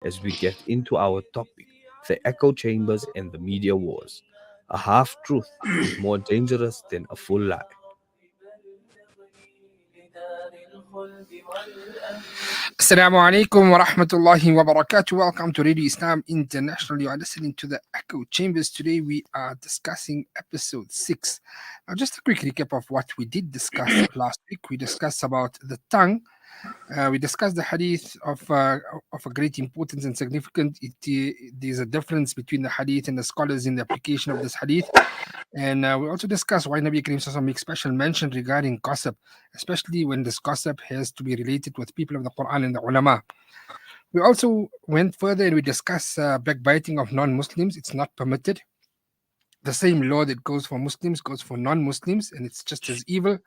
as we get into our topic, the echo chambers and the media wars. A half truth is more dangerous than a full lie. Assalamu alaikum wa rahmatullahi wa barakatuh. Welcome to Radio Islam International. You are listening to the Echo Chambers. Today we are discussing episode 6. Now, just a quick recap of what we did discuss last week. We discussed about the tongue. We discussed the hadith of a great importance and significance. There's a difference between the hadith and the scholars in the application of this hadith. And we also discussed why Nabi Karim Sallallahu makes special mention regarding gossip, especially when this gossip has to be related with people of the Quran and the ulama. We also went further and we discussed backbiting of non-Muslims. It's not permitted. The same law that goes for Muslims goes for non-Muslims, and it's just as evil.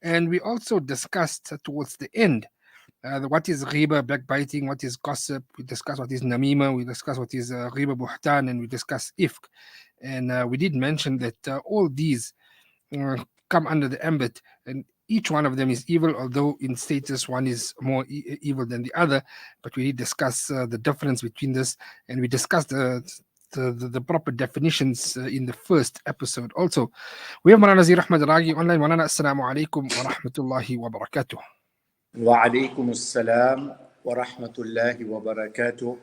And we also discussed towards the end what is ghiba, backbiting, what is gossip. We discussed what is namima, we discussed what is ghiba buhtan, and we discussed ifk. And we did mention that all these come under the ambit, and each one of them is evil, although in status one is more evil than the other. But we did discuss the difference between this, and we discussed the proper definitions in the first episode. Also, we have Manana Zir Ahmad Ragi online. Manana, assalamu alaikum wa rahmatullahi wa barakatuh. وعليكم السلام ورحمة الله وبركاته.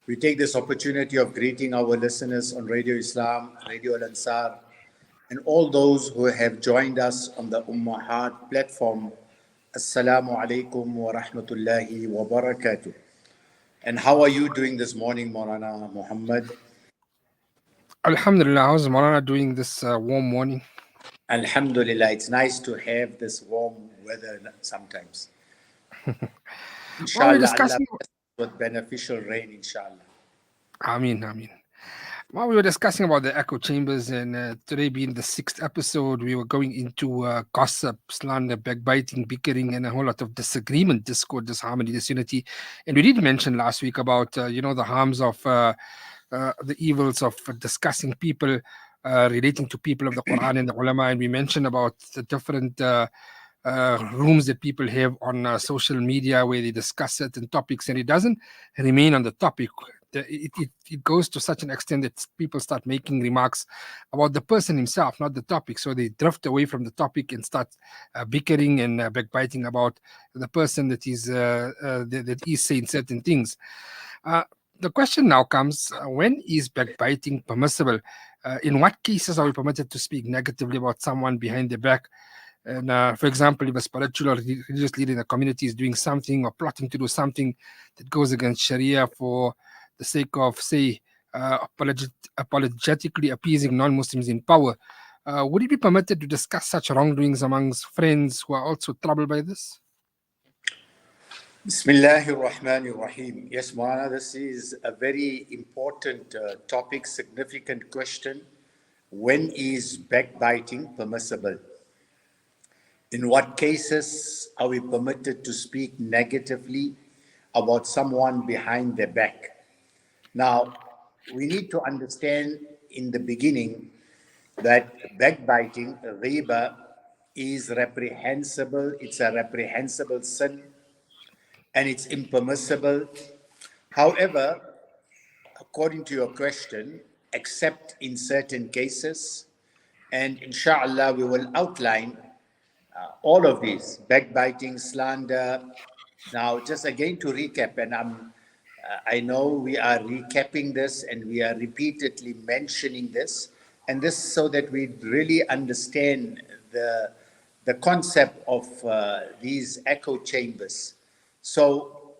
We take this opportunity of greeting our listeners on Radio Islam, Radio Al Ansar, and all those who have joined us on the Ummahat platform. Assalamu alaikum wa rahmatullahi wa barakatuh. And how are you doing this morning, Maulana Muhammad? Alhamdulillah, how's Manana doing this warm morning? Alhamdulillah, it's nice to have this warm weather sometimes. Well, we're Inshallah, Allah discussing. bless us with beneficial rain, inshallah. Ameen, Ameen. Well, we were discussing about the echo chambers, and today being the sixth episode, we were going into gossip, slander, backbiting, bickering, and a whole lot of disagreement, discord, disharmony, disunity. And we did mention last week about the harms of the evils of discussing people relating to people of the Quran and the ulama, and we mentioned about the different rooms that people have on social media where they discuss certain topics, and it doesn't remain on the topic. It goes to such an extent that people start making remarks about the person himself, not the topic. So they drift away from the topic and start bickering and backbiting about the person that is saying certain things. The question now comes: when is backbiting permissible? In what cases are we permitted to speak negatively about someone behind their back? And for example, if a spiritual or religious leader in the community is doing something or plotting to do something that goes against Sharia for the sake of, say, apologetically appeasing non-Muslims in power, would it be permitted to discuss such wrongdoings amongst friends who are also troubled by this? Bismillahir Rahmanir Rahim. Yes, Maulana, this is a very important topic, significant question. When is backbiting permissible? In what cases are we permitted to speak negatively about someone behind their back? Now, we need to understand in the beginning that backbiting, riba, is reprehensible. It's a reprehensible sin and it's impermissible. However, according to your question, except in certain cases, and inshallah we will outline all of these: backbiting, slander. Now, just again to recap, and I know we are recapping this and we are repeatedly mentioning this, and this so that we really understand the concept of these echo chambers. So,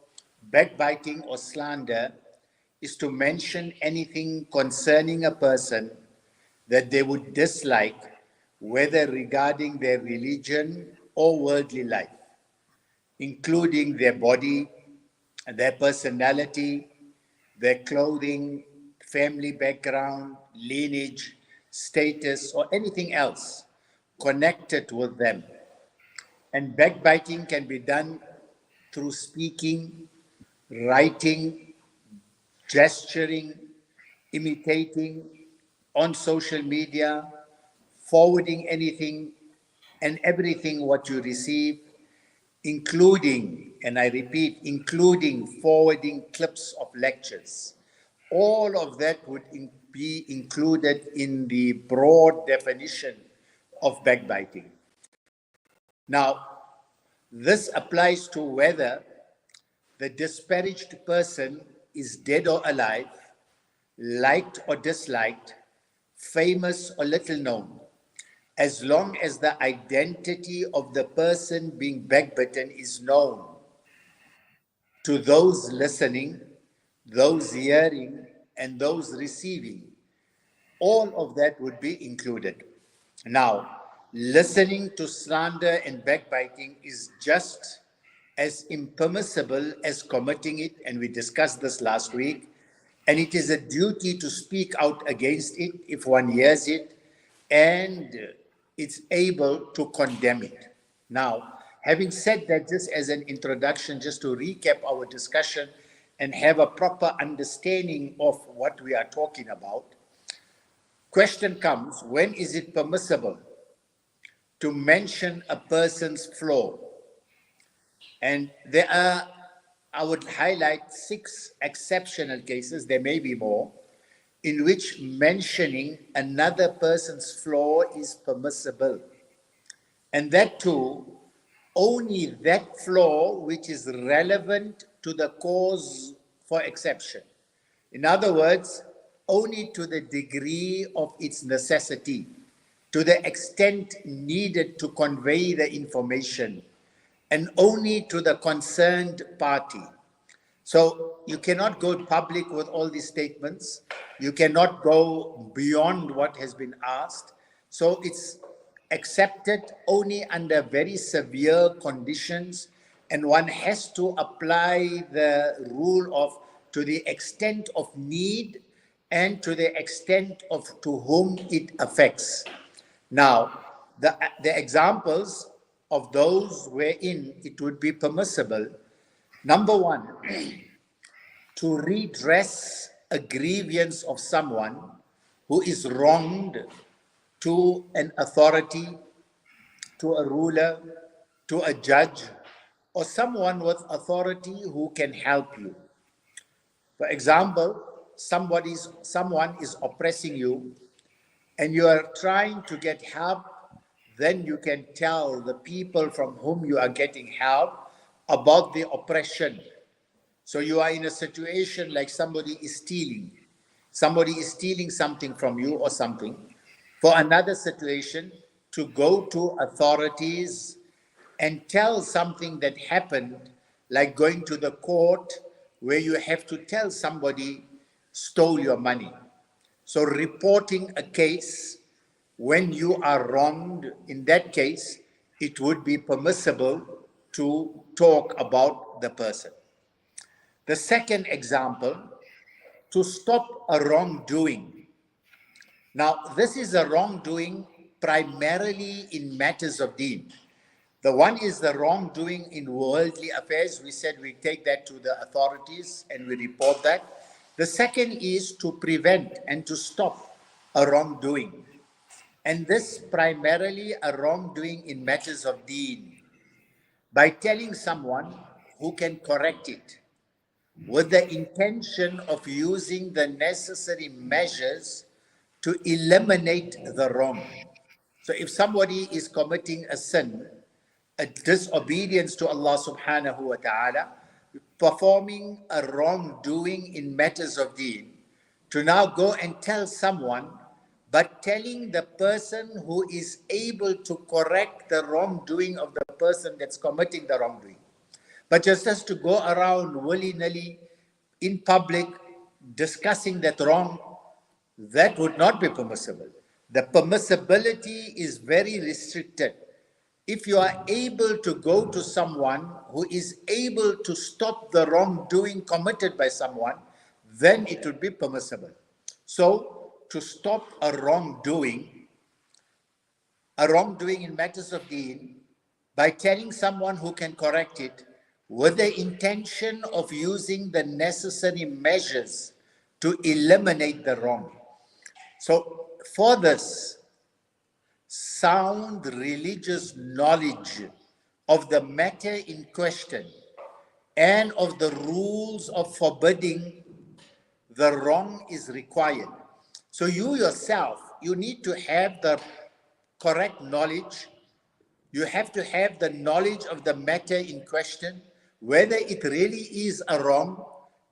backbiting or slander is to mention anything concerning a person that they would dislike, whether regarding their religion or worldly life, including their body, their personality, their clothing, family background, lineage, status, or anything else connected with them. And backbiting can be done through speaking, writing, gesturing, imitating, on social media, forwarding anything and everything what you receive including, and I repeat, including forwarding clips of lectures. All of that would be included in the broad definition of backbiting. Now, this applies to whether the disparaged person is dead or alive, liked or disliked, famous or little known, as long as the identity of the person being backbitten is known to those listening, those hearing, and those receiving. All of that would be included. Now, listening to slander and backbiting is just as impermissible as committing it, and we discussed this last week. And it is a duty to speak out against it if one hears it and it's able to condemn it. Now, having said that, just as an introduction, just to recap our discussion and have a proper understanding of what we are talking about, question comes, when is it permissible to mention a person's flaw? And there are, I would highlight 6 exceptional cases, there may be more, in which mentioning another person's flaw is permissible. And that too, only that flaw which is relevant to the cause for exception. In other words, only to the degree of its necessity, to the extent needed to convey the information, and only to the concerned party. So you cannot go public with all these statements. You cannot go beyond what has been asked. So it's accepted only under very severe conditions, and one has to apply the rule of to the extent of need and to the extent of to whom it affects. Now, the examples of those wherein it would be permissible, number one, to redress a grievance of someone who is wronged to an authority, to a ruler, to a judge, or someone with authority who can help you. For example, someone is oppressing you and you are trying to get help, then you can tell the people from whom you are getting help about the oppression. So you are in a situation like somebody is stealing. Somebody is stealing something from you or something. For another situation, to go to authorities and tell something that happened, like going to the court where you have to tell somebody stole your money. So reporting a case when you are wronged, in that case, it would be permissible to talk about the person. The second example, to stop a wrongdoing. Now, this is a wrongdoing primarily in matters of deen. The one is the wrongdoing in worldly affairs. We said we take that to the authorities and we report that. The second is to prevent and to stop a wrongdoing. And this primarily a wrongdoing in matters of deen. By telling someone who can correct it, with the intention of using the necessary measures to eliminate the wrong. So if somebody is committing a sin, a disobedience to Allah subhanahu wa ta'ala, performing a wrongdoing in matters of deen, to now go and tell someone, but telling the person who is able to correct the wrongdoing of the person that's committing the wrongdoing. But just as to go around willy-nilly in public discussing that wrong, that would not be permissible. The permissibility is very restricted. If you are able to go to someone who is able to stop the wrongdoing committed by someone, then it would be permissible. So, to stop a wrongdoing in matters of deen, by telling someone who can correct it, with the intention of using the necessary measures to eliminate the wrong. So, for this, sound religious knowledge of the matter in question and of the rules of forbidding the wrong is required. So you yourself, you need to have the correct knowledge. You have to have the knowledge of the matter in question, whether it really is a wrong,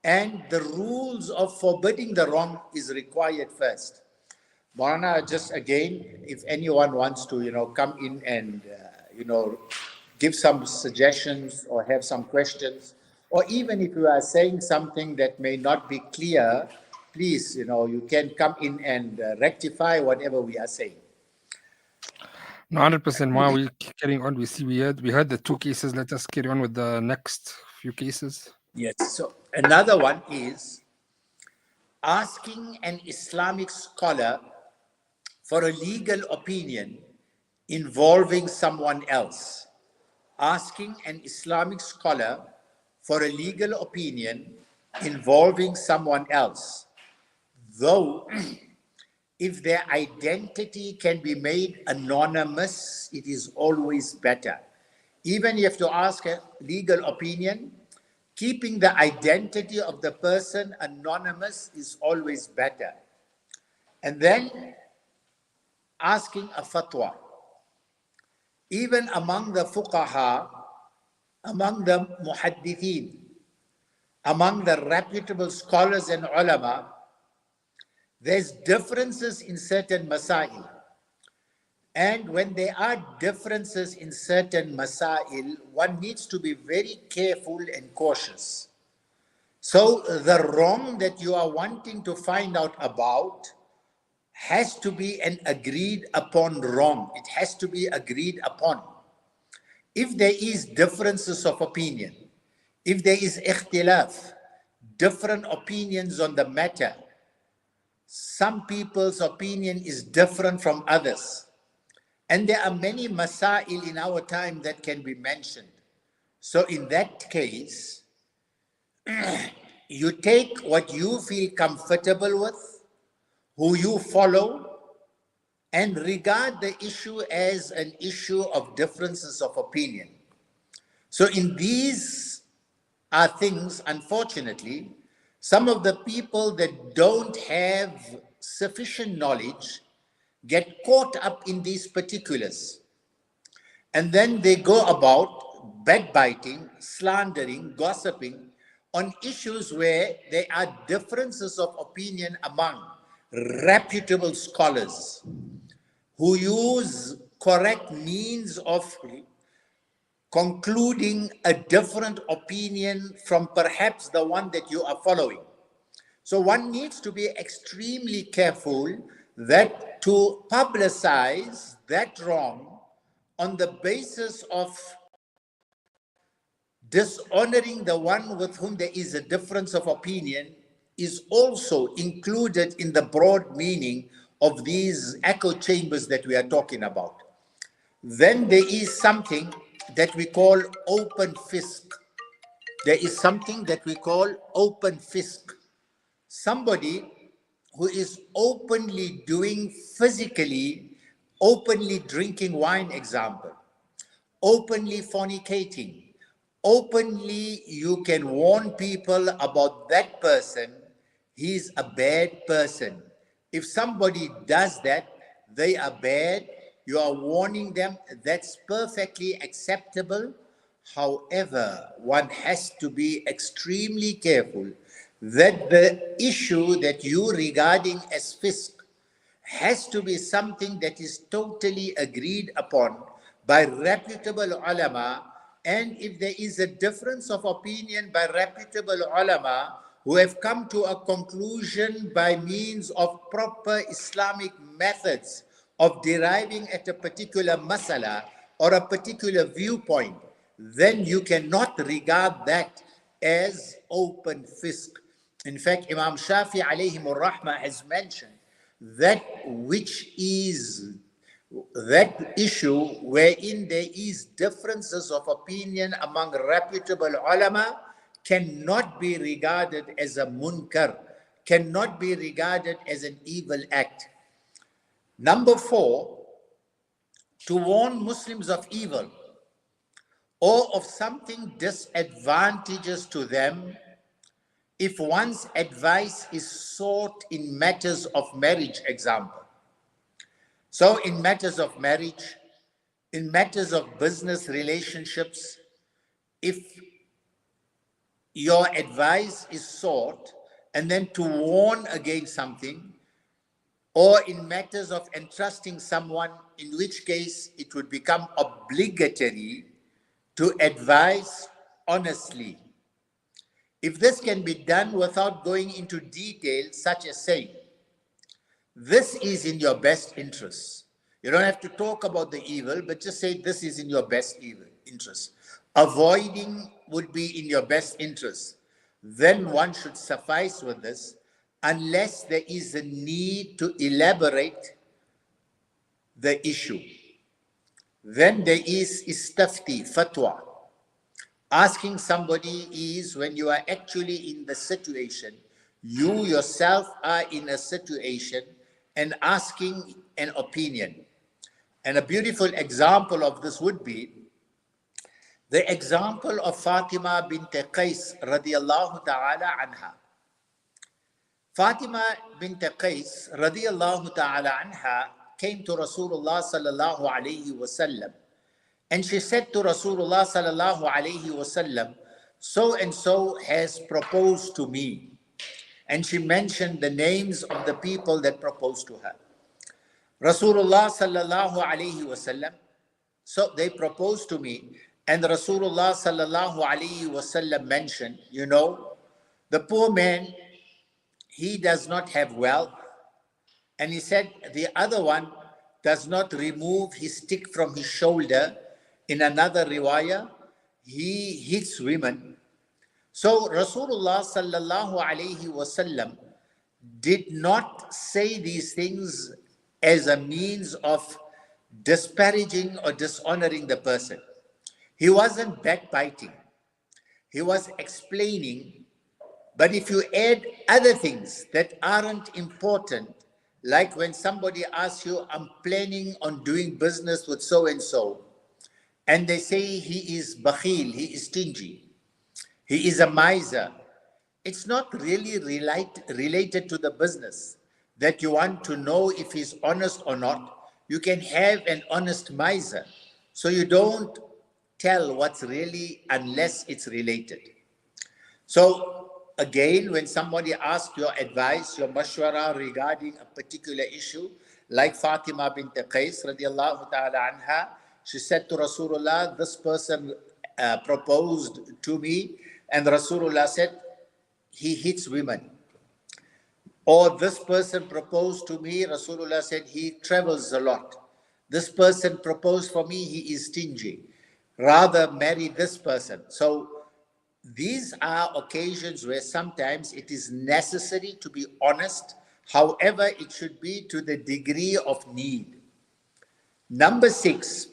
and the rules of forbidding the wrong is required first. Marana, just again, if anyone wants to, come in and, give some suggestions or have some questions, or even if you are saying something that may not be clear, please, you can come in and rectify whatever we are saying. No, 100%. Ma, we carrying on. We heard the two cases. Let us carry on with the next few cases. Yes. So another one is asking an Islamic scholar for a legal opinion involving someone else. Asking an Islamic scholar for a legal opinion involving someone else. Though, if their identity can be made anonymous, it is always better. Even if you have to ask a legal opinion, keeping the identity of the person anonymous is always better. And then asking a fatwa. Even among the fuqaha, among the muhaddithin, among the reputable scholars and ulama, there's differences in certain masail. And when there are differences in certain masail, one needs to be very careful and cautious. So the wrong that you are wanting to find out about has to be an agreed upon wrong. It has to be agreed upon. If there is differences of opinion, if there is ikhtilaf, different opinions on the matter, some people's opinion is different from others. And there are many masail in our time that can be mentioned. So in that case, you take what you feel comfortable with, who you follow, and regard the issue as an issue of differences of opinion. So in these are things, unfortunately, some of the people that don't have sufficient knowledge get caught up in these particulars. And then they go about backbiting, slandering, gossiping on issues where there are differences of opinion among reputable scholars who use correct means of concluding a different opinion from perhaps the one that you are following. So one needs to be extremely careful that to publicize that wrong on the basis of dishonoring the one with whom there is a difference of opinion is also included in the broad meaning of these echo chambers that we are talking about. Then there is something that we call open fisk. There is something that we call open fisk. Somebody who is openly doing physically, openly drinking wine, example, openly fornicating, openly you can warn people about that person, he's a bad person. If somebody does that, they are bad, you are warning them, that's perfectly acceptable. However, one has to be extremely careful that the issue that you regarding as fisk has to be something that is totally agreed upon by reputable ulama. And if there is a difference of opinion by reputable ulama who have come to a conclusion by means of proper Islamic methods of deriving at a particular masala or a particular viewpoint, then you cannot regard that as open fisk. In fact, Imam Shafi alayhim rahmah has mentioned that which is that issue wherein there is differences of opinion among reputable ulama cannot be regarded as a munkar, cannot be regarded as an evil act. Number 4, to warn Muslims of evil. or of something disadvantageous to them if one's advice is sought in matters of marriage, example. So in matters of marriage, in matters of business relationships, if your advice is sought and then to warn against something, or in matters of entrusting someone, in which case it would become obligatory to advise honestly. If this can be done without going into detail, such as saying, this is in your best interest. You don't have to talk about the evil, but just say this is in your best interest. Avoiding would be in your best interest. Then one should suffice with this unless there is a need to elaborate the issue. Then there is istafti, fatwa. Asking somebody is when you are actually in the situation, you yourself are in a situation and asking an opinion. And a beautiful example of this would be the example of Fatima bint Qais radiallahu ta'ala anha. Fatima bint Qais radiallahu ta'ala anha came to Rasulullah sallallahu alayhi wasallam, and she said to Rasulullah sallallahu alayhi wasallam, so and so has proposed to me. And she mentioned the names of the people that proposed to her. Rasulullah sallallahu alayhi wasallam, so they proposed to me, and Rasulullah sallallahu alayhi wasallam mentioned, the poor man, he does not have wealth. And he said the other one does not remove his stick from his shoulder. In another riwayah, he hits women. So Rasulullah sallallahu alayhi wasallam did not say these things as a means of disparaging or dishonoring the person. He wasn't backbiting. He was explaining. But if you add other things that aren't important, like when somebody asks you, I'm planning on doing business with so-and-so, and they say he is bakhil, he is stingy, he is a miser, it's not really related to the business that you want to know if he's honest or not. You can have an honest miser. So you don't tell what's really unless it's related. So again, when somebody asks your advice, your mashwara regarding a particular issue, like Fatima bint Qais radiallahu ta'ala anha, she said to Rasulullah, this person proposed to me, and Rasulullah said, he hits women. Or this person proposed to me, Rasulullah said, he travels a lot. This person proposed for me, he is stingy. Rather marry this person. So these are occasions where sometimes it is necessary to be honest. However, it should be to the degree of need. Number 6,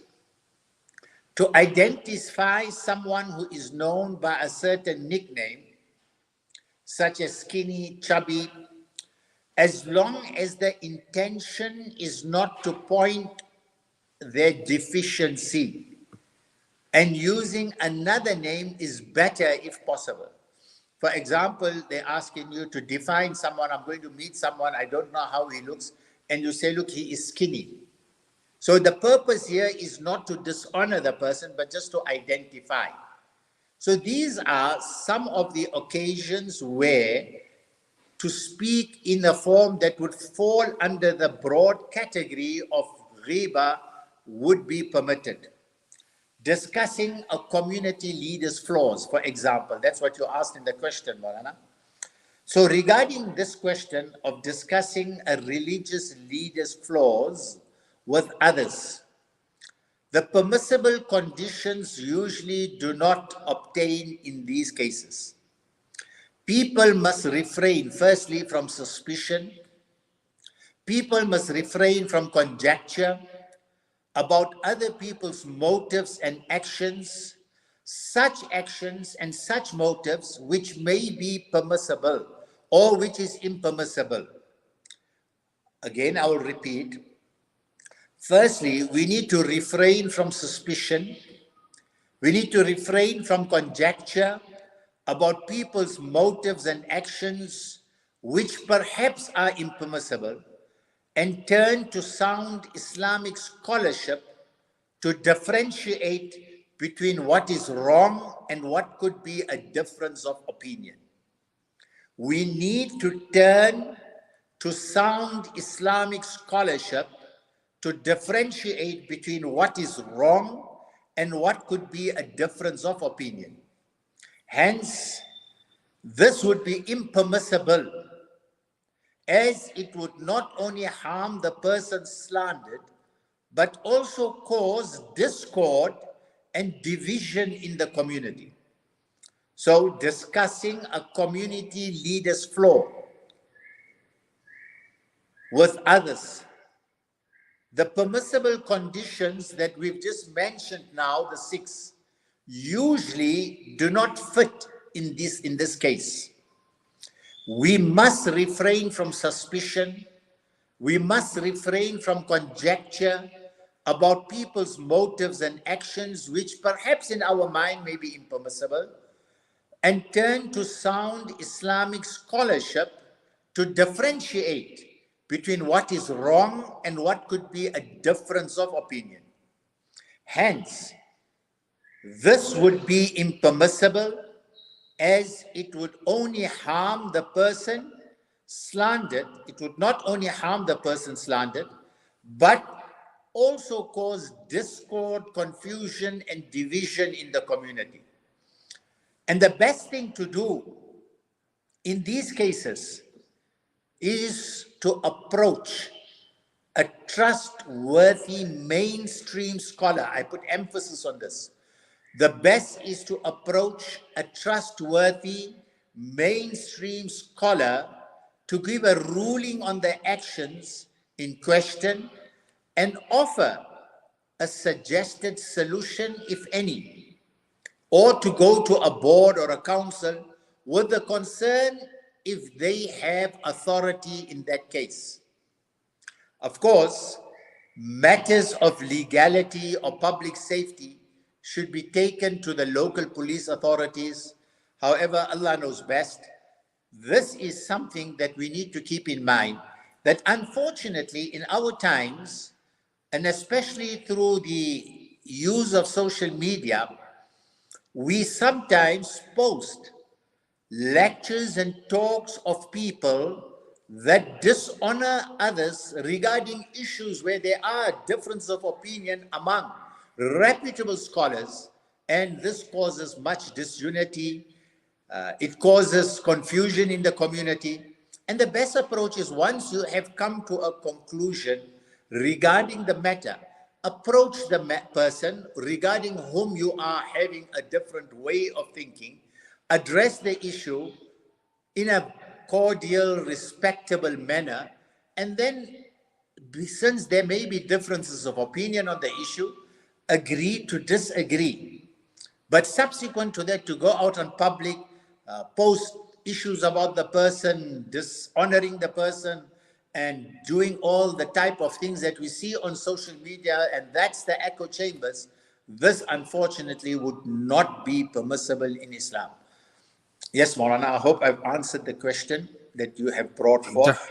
to identify someone who is known by a certain nickname, such as skinny, chubby, as long as the intention is not to point their deficiency, and using another name is better if possible. For example, they're asking you to define someone. I'm going to meet someone, I don't know how he looks, and you say, look, he is skinny. So the purpose here is not to dishonor the person, but just to identify. So these are some of the occasions where to speak in a form that would fall under the broad category of ghiba would be permitted. Discussing a community leader's flaws, for example. That's what you asked in the question, Maulana. So regarding this question of discussing a religious leader's flaws with others, the permissible conditions usually do not obtain in these cases. People must refrain, firstly, from suspicion. People must refrain from conjecture about other people's motives and actions and such motives which may be permissible or which is impermissible. Again, I will repeat. Firstly, we need to refrain from suspicion. We need to refrain from conjecture about people's motives and actions, which perhaps are impermissible, and turn to sound Islamic scholarship to differentiate between what is wrong and what could be a difference of opinion. We need to turn to sound Islamic scholarship to differentiate between what is wrong and what could be a difference of opinion. Hence, this would be impermissible, as it would not only harm the person slandered, but also cause discord and division in the community. So, discussing a community leader's flaw with others, the permissible conditions that we've just mentioned now, the 6, usually do not fit in this case. We must refrain from suspicion. We must refrain from conjecture about people's motives and actions, which perhaps in our mind may be impermissible, and turn to sound Islamic scholarship to differentiate between what is wrong and what could be a difference of opinion. Hence, this would be impermissible, as it would only harm the person slandered. It would not only harm the person slandered, but also cause discord, confusion, and division in the community. And the best thing to do in these cases is to approach a trustworthy mainstream scholar. I put emphasis on this. The best is to approach a trustworthy mainstream scholar to give a ruling on the actions in question and offer a suggested solution, if any, or to go to a board or a council with the concern if they have authority in that case. Of course, matters of legality or public safety should be taken to the local police authorities. However, Allah knows best. This is something that we need to keep in mind, that unfortunately in our times, and especially through the use of social media, we sometimes post lectures and talks of people that dishonor others regarding issues where there are differences of opinion among reputable scholars, and this causes much disunity. It causes confusion in the community. And the best approach is, once you have come to a conclusion regarding the matter, approach the person regarding whom you are having a different way of thinking, address the issue in a cordial, respectable manner, and then, since there may be differences of opinion on the issue, agree to disagree. But subsequent to that, to go out on public, post issues about the person, dishonoring the person, and doing all the type of things that we see on social media, and that's the echo chambers, this unfortunately would not be permissible in Islam. Yes, Maulana, I hope I've answered the question that you have brought forth.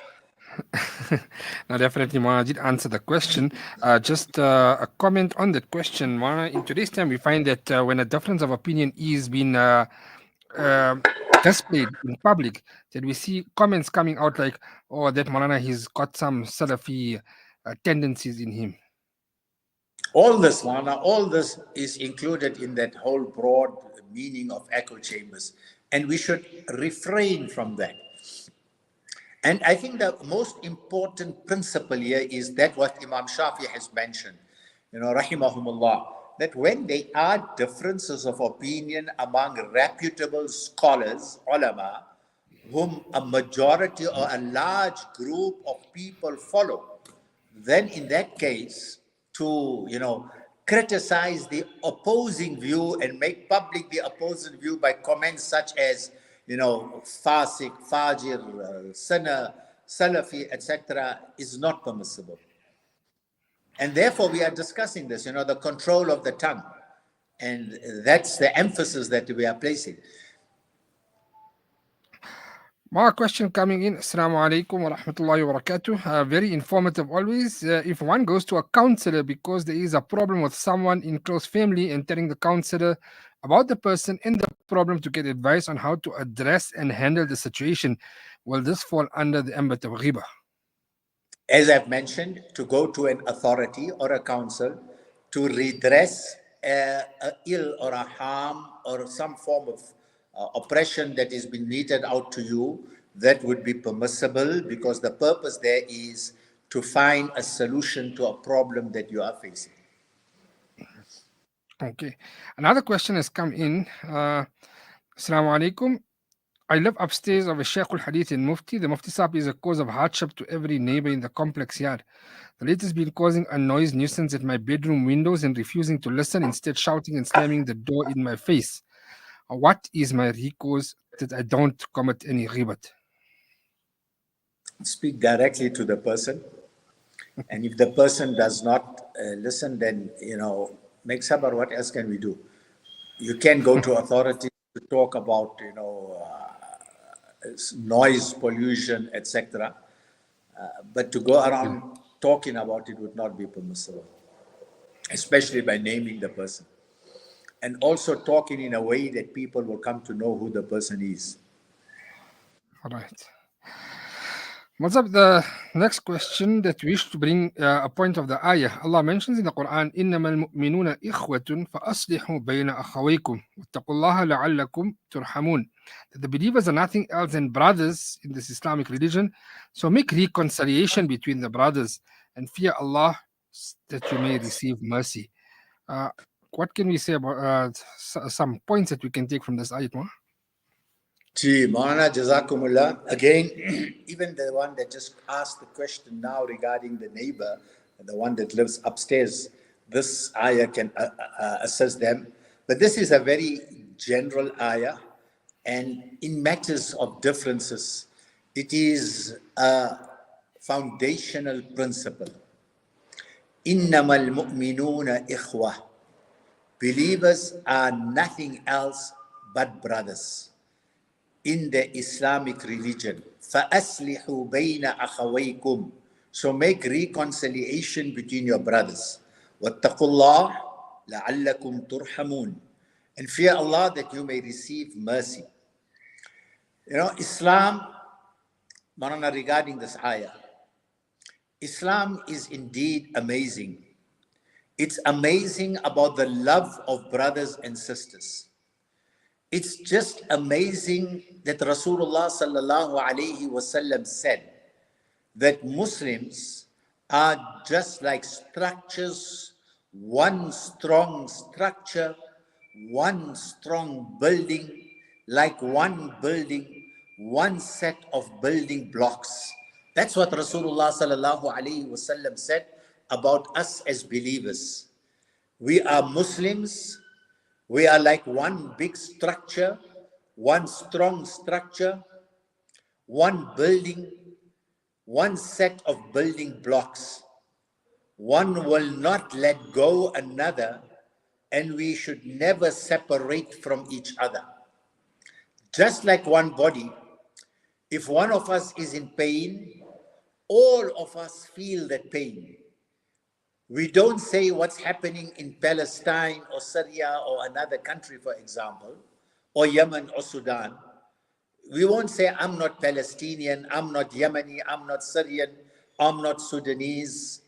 Now, definitely, Mana did answer the question. Just a comment on that question, Mana. In today's time, we find that when a difference of opinion is being um displayed in public, that we see comments coming out like, "Oh, that Malana, he's got some Salafi tendencies in him." All this, Maulana, all this is included in that whole broad meaning of echo chambers, and we should refrain from that. And I think the most important principle here is that what Imam Shafi has mentioned, rahimahumullah, that when there are differences of opinion among reputable scholars, ulama, whom a majority or a large group of people follow, then in that case, to, criticize the opposing view and make public the opposing view by comments such as, fasik, fajir, sinner, salafi, etc., is not permissible. And therefore, we are discussing this, the control of the tongue. And that's the emphasis that we are placing. More question coming in. Assalamu alaikum wa rahmatullahi wa barakatuh. Very informative always. If one goes to a counselor because there is a problem with someone in close family and telling the counselor about the person and the problem to get advice on how to address and handle the situation, will this fall under the ambit of ghiba? As I've mentioned, to go to an authority or a council to redress a ill or a harm or some form of oppression that has been meted out to you, that would be permissible, because the purpose there is to find a solution to a problem that you are facing. Okay. Another question has come in. Assalamu alaikum. I live upstairs of a Sheikh al Hadith in Mufti. The Mufti Sahib is a cause of hardship to every neighbor in the complex yard. The late has been causing a noise nuisance at my bedroom windows and refusing to listen, instead shouting and slamming the door in my face. What is my recourse that I don't commit any ghibat? Speak directly to the person, and if the person does not listen, then make sabr. What else can we do? You can go to authorities to talk about noise pollution, etc. But to go around talking about it would not be permissible, especially by naming the person, and also talking in a way that people will come to know who the person is. All right. What's up? The next question that we wish to bring a point of the ayah. Allah mentions in the Quran, إِنَّمَا الْمُؤْمِنُونَ إِخْوَةٌ فَأَصْلِحُوا بَيْنَ أَخَوَيْكُمْ وَاتَّقُوا اللَّهَ لَعَلَّكُمْ تُرْحَمُونَ. That the believers are nothing else than brothers in this Islamic religion. So make reconciliation between the brothers and fear Allah that you may receive mercy. Uh, what can we say about some points that we can take from this ayat? Gee, Maulana, Jazakumullah. Again, even the one that just asked the question now regarding the neighbor, the one that lives upstairs, this ayah can assist them. But this is a very general ayah, and in matters of differences, it is a foundational principle. إِنَّمَا الْمُؤْمِنُونَ إِخْوَةٌ. Believers are nothing else but brothers in the Islamic religion. فَأَصْلِحُوا بَيْنَ أَخَوَيْكُمْ. So make reconciliation between your brothers. وَاتَّقُوا اللَّهَ لَعَلَّكُمْ تُرْحَمُونَ. And fear Allah that you may receive mercy. Islam, Marana, regarding this ayah, Islam is indeed amazing. It's amazing about the love of brothers and sisters. It's just amazing that Rasulullah sallallahu alayhi wasallam said that Muslims are just like structures, one strong structure, one strong building, like one building, one set of building blocks. That's what Rasulullah sallallahu alayhi wasallam said about us as believers. We are Muslims. We are like one big structure, one strong structure, one building, one set of building blocks. One will not let go another, and we should never separate from each other. Just like one body, if one of us is in pain, all of us feel that pain. We don't say what's happening in Palestine or Syria or another country, for example, or Yemen or Sudan. We won't say, I'm not Palestinian, I'm not Yemeni, I'm not Syrian, I'm not Sudanese,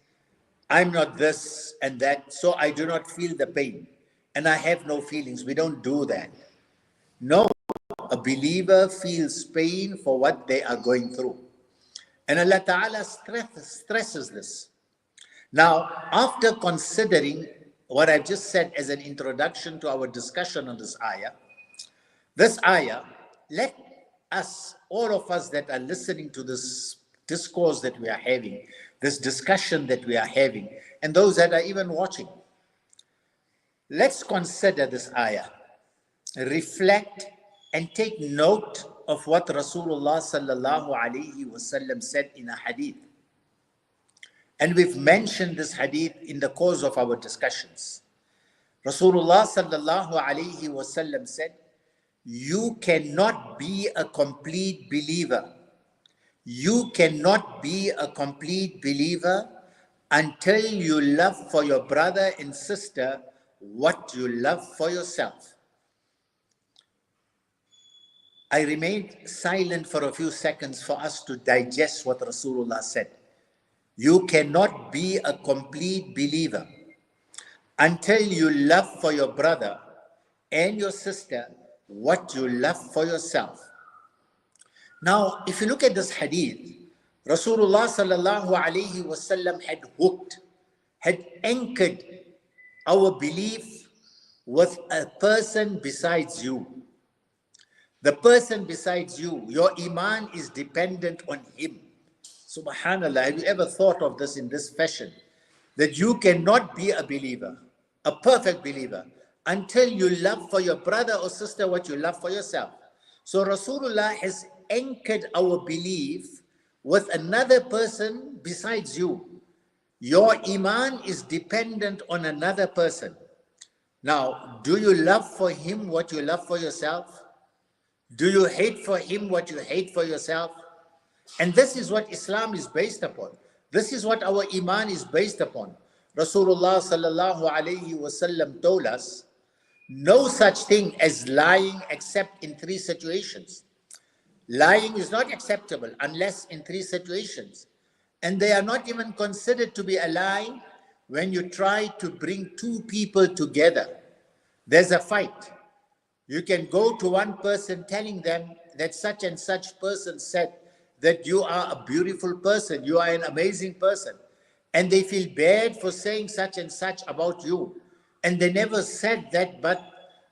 I'm not this and that, so I do not feel the pain and I have no feelings. We don't do that. No, a believer feels pain for what they are going through. And Allah Ta'ala stresses this. Now, after considering what I just said as an introduction to our discussion on this ayah, let us, all of us that are listening to this discourse that we are having, this discussion that we are having, and those that are even watching, let's consider this ayah, reflect and take note of what Rasulullah sallallahu alaihi wasallam said in a hadith. And we've mentioned this hadith in the course of our discussions. Rasulullah sallallahu alayhi wasallam said, you cannot be a complete believer. You cannot be a complete believer until you love for your brother and sister what you love for yourself. I remained silent for a few seconds for us to digest what Rasulullah said. You cannot be a complete believer until you love for your brother and your sister what you love for yourself. Now, if you look at this hadith, Rasulullah sallallahu alayhi wasallam had hooked, had anchored our belief with a person besides you. The person besides you, your iman is dependent on him. Subhanallah, have you ever thought of this in this fashion? That you cannot be a believer, a perfect believer, until you love for your brother or sister what you love for yourself. So Rasulullah has anchored our belief with another person besides you. Your iman is dependent on another person. Now, do you love for him what you love for yourself? Do you hate for him what you hate for yourself? And this is what Islam is based upon. This is what our iman is based upon. Rasulullah sallallahu alayhi wasallam told us, no such thing as lying except in three situations. Lying is not acceptable unless in three situations. And they are not even considered to be a lie when you try to bring two people together. There's a fight. You can go to one person telling them that such and such person said that you are a beautiful person, you are an amazing person. And they feel bad for saying such and such about you. And they never said that, but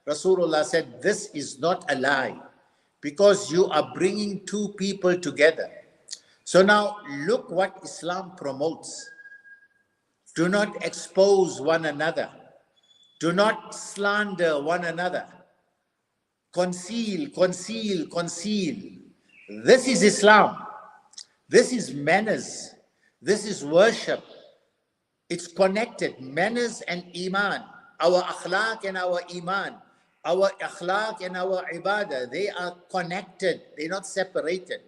Rasulullah said, this is not a lie because you are bringing two people together. So now look what Islam promotes. Do not expose one another. Do not slander one another. Conceal, conceal, conceal. This is Islam. This is manners. This is worship. It's connected. Manners and iman. Our akhlaq and our iman. Our akhlaq and our ibadah. They are connected. They're not separated.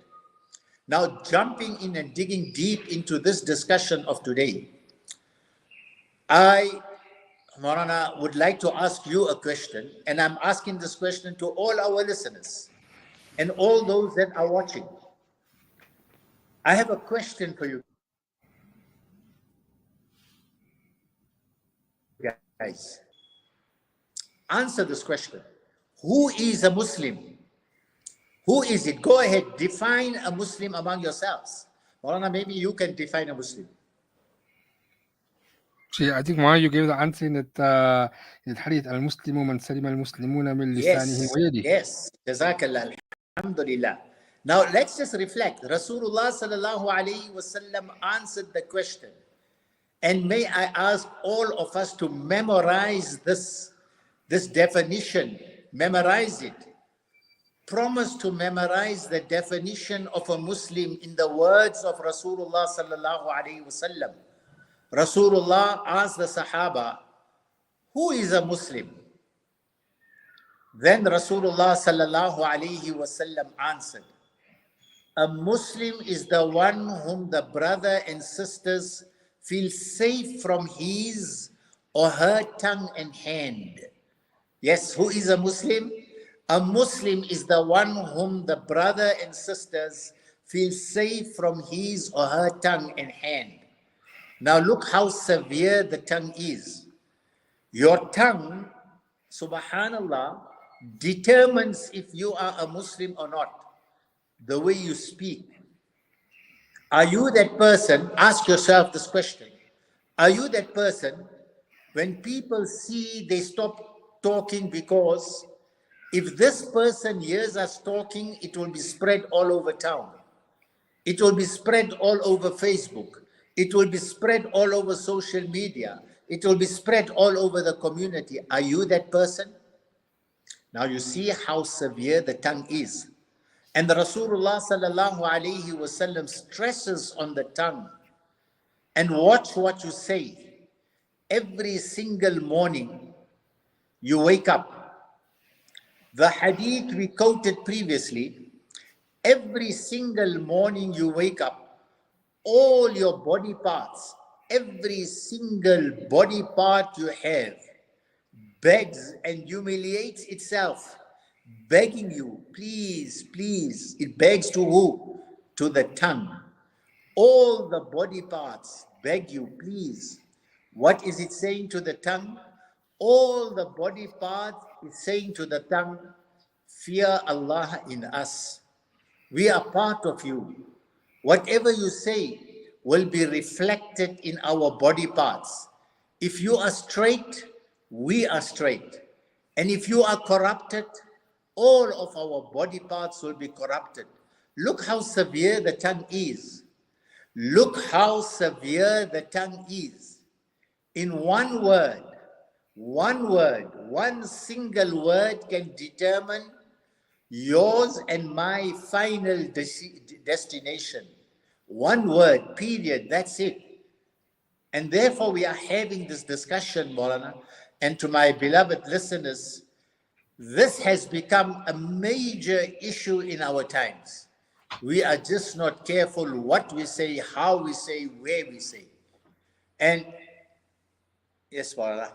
Now, jumping in and digging deep into this discussion of today, I, Marana, would like to ask you a question, and I'm asking this question to all our listeners and all those that are watching. I have a question for you guys. Answer this question. Who is a Muslim? Who is it? Go ahead, define a Muslim among yourselves. Marana, maybe you can define a Muslim. See, I think why you gave the answer in الحديث المسلم من سلم المسلمون من لسانه ويده. Yes. Jazakallah. Alhamdulillah. Now let's just reflect. Rasulullah sallallahu alayhi wasallam answered the question. And may I ask all of us to memorize this definition. Memorize it. Promise to memorize the definition of a Muslim in the words of Rasulullah sallallahu alayhi wasallam. Rasulullah asked the Sahaba, who is a Muslim? Then Rasulullah sallallahu alayhi wasallam answered, a Muslim is the one whom the brother and sisters feel safe from his or her tongue and hand. Yes, who is a Muslim? A Muslim is the one whom the brother and sisters feel safe from his or her tongue and hand. Now look how severe the tongue is. Your tongue, subhanallah, determines if you are a Muslim or not. The way you speak. Are you that person? Ask yourself this question. Are you that person, when people see, they stop talking because if this person hears us talking, it will be spread all over town. It will be spread all over Facebook. It will be spread all over social media. It will be spread all over the community. Are you that person? Now you see how severe the tongue is. And the Rasulullah sallallahu alayhi wasallam stresses on the tongue. And watch what you say. Every single morning, you wake up. The hadith we quoted previously, every single morning you wake up, all your body parts, every single body part you have, begs and humiliates itself, begging you, please, please. It begs to who? To the tongue. All the body parts beg you, please. What is it saying to the tongue? All the body parts is saying to the tongue, fear Allah in us. We are part of you. Whatever you say will be reflected in our body parts. If you are straight, we are straight. And if you are corrupted, all of our body parts will be corrupted. Look how severe the tongue is. Look how severe the tongue is. In one single word can determine yours and my final destination. One word, period, that's it. And therefore we are having this discussion, Maulana, and to my beloved listeners, this has become a major issue in our times. We are just not careful what we say, how we say, where we say. And yes, Maulana,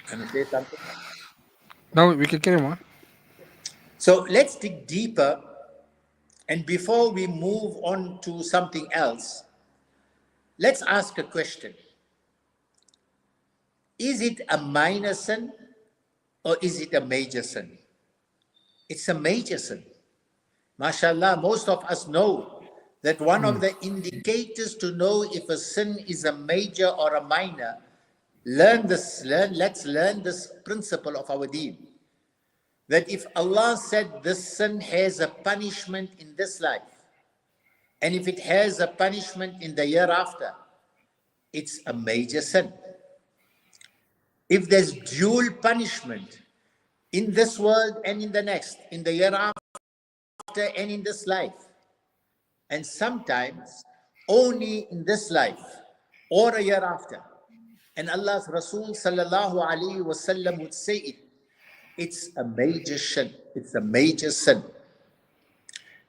can you say something? No, we can carry on. So let's dig deeper. And before we move on to something else, let's ask a question. Is it a minor sin or is it a major sin? It's a major sin. MashaAllah, most of us know that one of the indicators to know if a sin is a major or a minor, let's learn this principle of our deen. That if Allah said this sin has a punishment in this life, and if it has a punishment in the year after, it's a major sin. If there's dual punishment in this world and in the next, in the year after and in this life, and sometimes only in this life or a year after, and Allah's Rasul sallallahu alaihi wasallam would say it, it's a major sin. It's a major sin.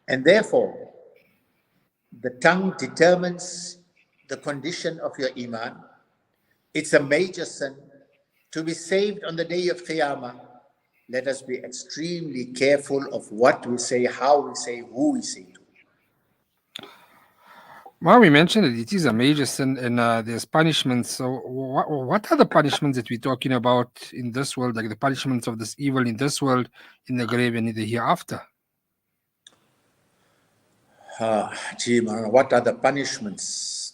And therefore, the tongue determines the condition of your iman. It's a major sin. To be saved on the day of Qiyamah, let us be extremely careful of what we say, how we say, who we say to. Well, we mentioned it is a major sin and there's punishments. So, what are the punishments that we're talking about in this world, like the punishments of this evil in this world, in the grave, and in the hereafter? What are the punishments?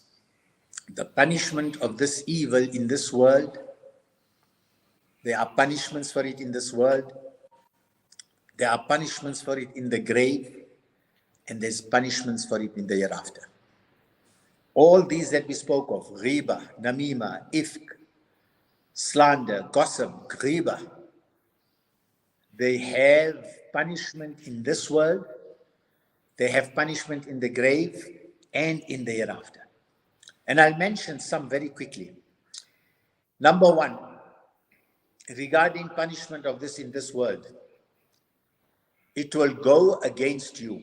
The punishment of this evil in this world, there are punishments for it in this world, there are punishments for it in the grave, and there's punishments for it in the hereafter. All these that we spoke of, ghiba, namima, ifk, slander, gossip, ghiba, they have punishment in this world, they have punishment in the grave and in the hereafter. And I'll mention some very quickly. Number one, regarding punishment of this in this world, it will go against you.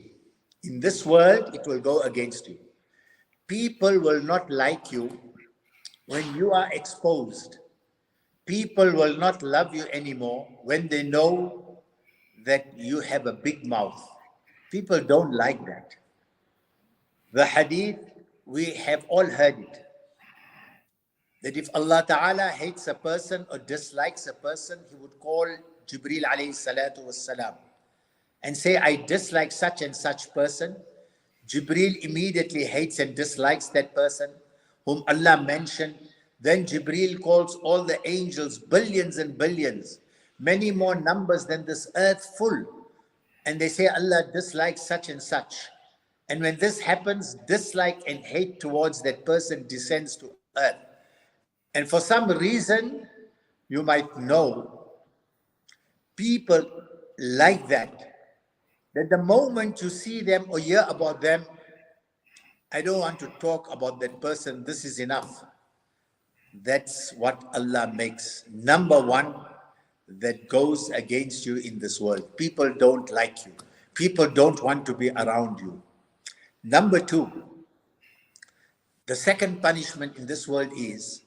In this world, it will go against you. People will not like you when you are exposed. People will not love you anymore when they know that you have a big mouth. People don't like that. The hadith, we have all heard it. That if Allah Ta'ala hates a person or dislikes a person, He would call Jibreel alayhi salatu wassalam and say, I dislike such and such person. Jibreel immediately hates and dislikes that person whom Allah mentioned. Then Jibreel calls all the angels, billions and billions, many more numbers than this earth full. And they say, Allah dislikes such and such. And when this happens, dislike and hate towards that person descends to earth. And for some reason, you might know, people like that the moment you see them or hear about them, I don't want to talk about that person, this is enough. That's what Allah makes. Number one, that goes against you in this world. People don't like you. People don't want to be around you. Number two, the second punishment in this world is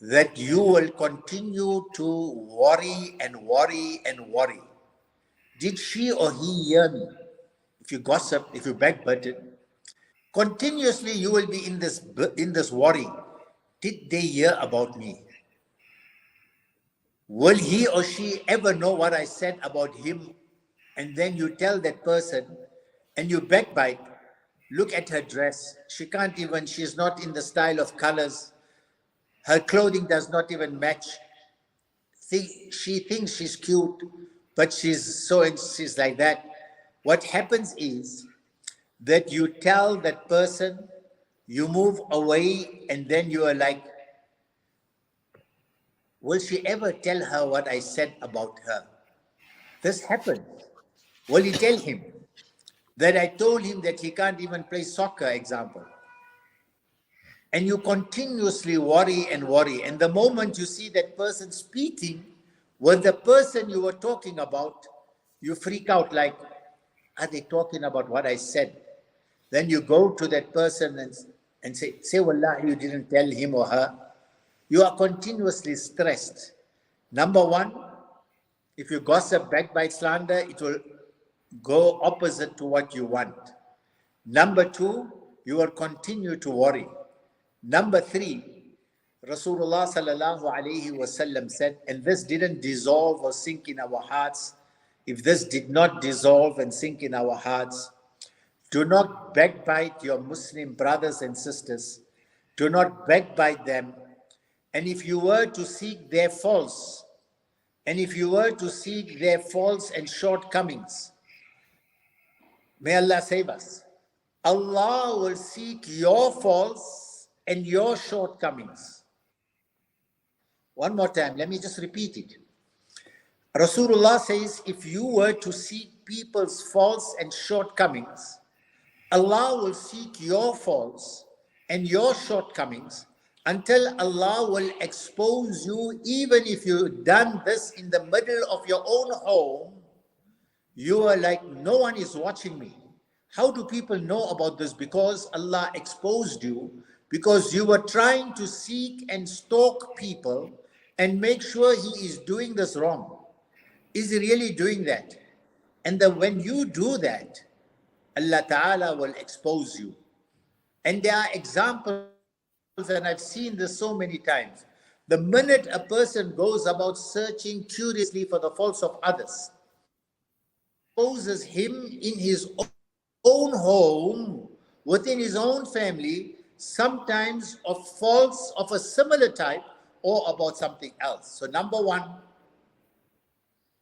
that you will continue to worry and worry and worry. Did she or he hear me? If you gossip, if you backbite, continuously you will be in this worry. Did they hear about me? Will he or she ever know what I said about him? And then you tell that person and you backbite. Look at her dress. She can't even, she's not in the style of colors. Her clothing does not even match. See, she thinks she's cute, but she's like that. What happens is that you tell that person, you move away, and then you are like, will she ever tell her what I said about her? This happened. Will you tell him that I told him that he can't even play soccer, example? And you continuously worry and worry. And the moment you see that person speaking with the person you were talking about, you freak out like, are they talking about what I said? Then you go to that person and say, Wallah, you didn't tell him or her. You are continuously stressed. Number one, if you gossip, backbite, slander, it will go opposite to what you want. Number two, you will continue to worry. Number three, Rasulullah sallallahu alayhi wasallam said, and this didn't dissolve or sink in our hearts. If this did not dissolve and sink in our hearts, do not backbite your Muslim brothers and sisters. Do not backbite them. And if you were to seek their faults, and shortcomings, may Allah save us. Allah will seek your faults and your shortcomings. One more time, let me just repeat it. Rasulullah says, if you were to seek people's faults and shortcomings, Allah will seek your faults and your shortcomings until Allah will expose you. Even if you've done this in the middle of your own home, you are like, no one is watching me. How do people know about this? Because Allah exposed you, because you were trying to seek and stalk people and make sure he is doing this wrong. Is he really doing that? And then when you do that, Allah Ta'ala will expose you. And there are examples, and I've seen this so many times. The minute a person goes about searching curiously for the faults of others, Allah exposes him in his own home, within his own family, sometimes of faults of a similar type or about something else. So number one,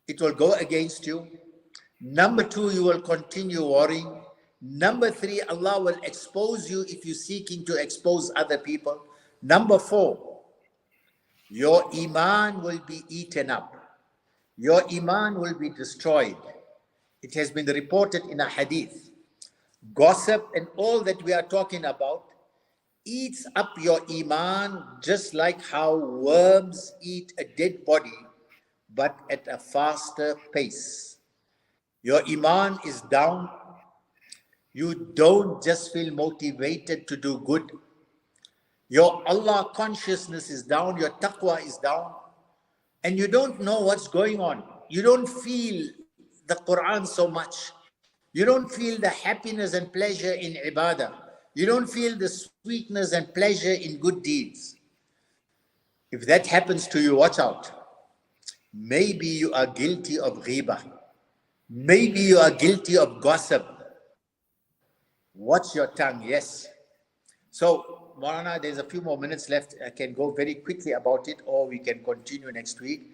it will go against you. Number two, you will continue worrying. Number three, Allah will expose you if you're seeking to expose other people. Number four, your iman will be eaten up. Your iman will be destroyed. It has been reported in a hadith. Gossip and all that we are talking about eats up your iman just like how worms eat a dead body, but at a faster pace. Your iman is down. You don't just feel motivated to do good. Your Allah consciousness is down, your taqwa is down, and you don't know what's going on. You don't feel the Quran so much. You don't feel the happiness and pleasure in ibadah. You don't feel the sweetness and pleasure in good deeds. If that happens to you, watch out. Maybe you are guilty of ghibah. Maybe you are guilty of gossip. Watch your tongue, yes. So, Marana, there's a few more minutes left. I can go very quickly about it, or we can continue next week.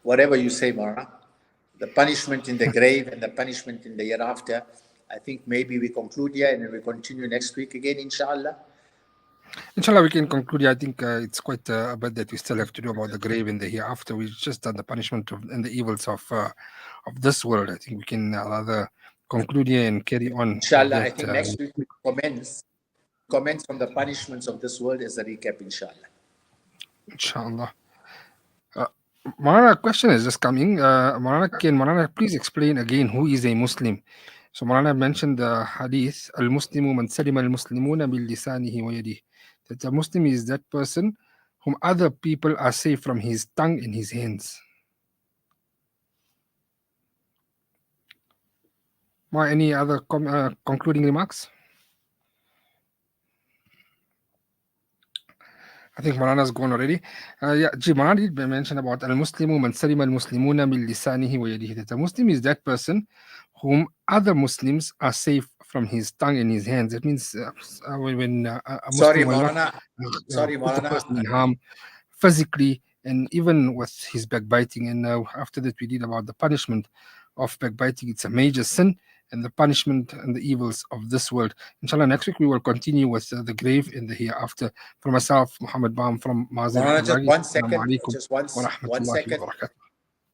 Whatever you say, Marana. The punishment in the grave and the punishment in the hereafter. I think maybe we conclude here and then we continue next week again, inshallah. Inshallah, we can conclude. I think it's quite a bit that we still have to do about the grave and the hereafter. We've just done the punishment and the evils of this world. I think we can rather conclude here and carry on. Inshallah, I think next week we commence from the punishments of this world as a recap, inshallah. Inshallah. Uh, Marana, question is just coming. Marana, can Marana please explain again who is a Muslim? So Marana mentioned the hadith, Al-Muslimu man salima al-Muslimuna bil lisanihi wa yadihi. That a Muslim is that person whom other people are safe from his tongue and his hands. Any other concluding remarks? I think Marana's gone already. Yeah, Marana did mention about al-Muslimu man salima al-Muslimuna min lisanihi wa yadihi. That a Muslim is that person whom other Muslims are safe from his tongue and his hands. That means when a Sorry, Muslim will not Maulana. Sorry, put the Maulana. person in harm physically and even with his backbiting. And after that, we did about the punishment of backbiting. It's a major sin and the punishment and the evils of this world. Inshallah, next week we will continue with the grave and the hereafter. For myself, Muhammad Baum from Mazen Maulana, just Abdullahi. one Assalamu second. alaikum Just wa one rahmatullahi second. wa barakatuh.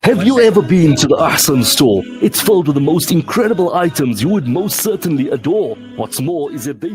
Have One you second. ever been to the Ahsan store? It's filled with the most incredible items you would most certainly adore. What's more is that they